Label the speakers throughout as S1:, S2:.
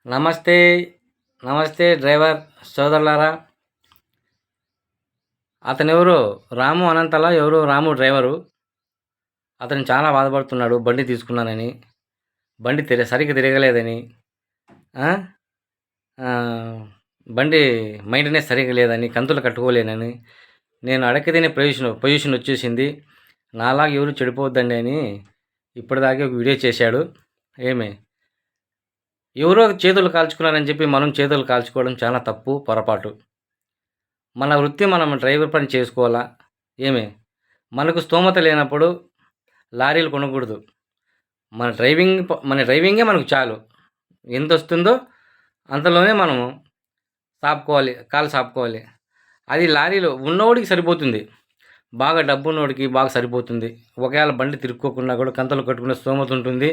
S1: నమస్తే. నమస్తే డ్రైవర్ సోదరులారా. అతనెవరో రాము అనంతల ఎవరో రాము డ్రైవరు. అతను చాలా బాధపడుతున్నాడు బండి తీసుకున్నానని. బండి సరిగ్గా తిరగలేదని. ఆ? బండి మెయింటెనెన్స్ సరిగ్గా లేదని, కంతులు కట్టుకోలేనని. నేను అడగతినే పొజిషన్ వచ్చేసింది. నాలాగా ఎవరు చెడిపోవద్దండి అని ఇప్పటిదాకా ఒక వీడియో చేశాడు. ఏమి ఎవరో చేతులు కాల్చుకున్నారని చెప్పి మనం చేతులు కాల్చుకోవడం చాలా తప్పు, పొరపాటు. మన వృత్తి మనం డ్రైవర్ పని చేసుకోవాలా. మనకు స్తోమత లేనప్పుడు లారీలు కొనకూడదు. మన డ్రైవింగే మనకు చాలు. ఎంత వస్తుందో అంతలోనే మనము కాలు సాపుకోవాలి. అది లారీలో ఉన్నోడికి సరిపోతుంది, బాగా డబ్బు ఉన్నోడికి బాగా సరిపోతుంది. ఒకవేళ బండి తిరుక్కోకుండా కూడా కంతలు కట్టుకునే స్తోమత ఉంటుంది,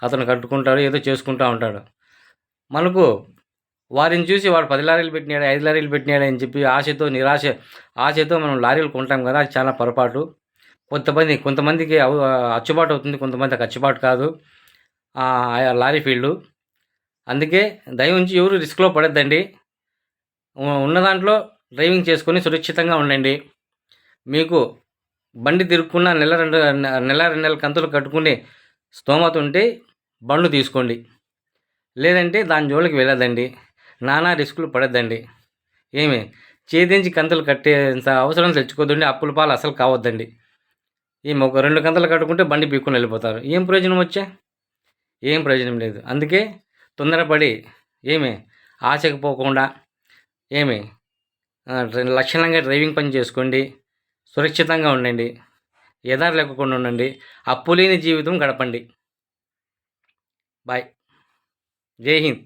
S1: అతను కట్టుకుంటాడు, ఏదో చేసుకుంటూ ఉంటాడు. మనకు వారిని చూసి వాడు 10 లారీలు పెట్టినాడు, 5 లారీలు పెట్టినాడు అని చెప్పి ఆశతో మనం లారీలు కొంటాం కదా, అది చాలా పొరపాటు. కొంతమందికి అచ్చుబాటు అవుతుంది, కొంతమందికి అచ్చుబాటు కాదు లారీ ఫీల్డు. అందుకే దయ ఉంచి ఎవరు రిస్క్లో పడద్దండి. ఉన్న దాంట్లో డ్రైవింగ్ చేసుకొని సురక్షితంగా ఉండండి. మీకు బండి తిరుక్కున్న నెల రెండు నెలల కంతులు కట్టుకుని స్తోమత ఉంటే బండ్లు తీసుకోండి. లేదంటే దాని జోలికి వెళ్ళదండి. నానా రిస్కులు పడద్దండి. చేతించి కంతులు కట్టేంత అవసరం తెచ్చుకోద్దండి. అప్పుల పాలు అసలు కావద్దండి. ఒక 2 కంతులు కట్టుకుంటే బండి పీక్కొని వెళ్ళిపోతారు. ఏం ప్రయోజనం వచ్చా? ఏం ప్రయోజనం లేదు. అందుకే తొందరపడి ఆశకు పోకుండా లక్షణంగా డ్రైవింగ్ పని చేసుకోండి. సురక్షితంగా ఉండండి. ఎదారు లేకుండా ఉండండి. అప్పులేని జీవితం గడపండి. బాయ్. జై హింద్.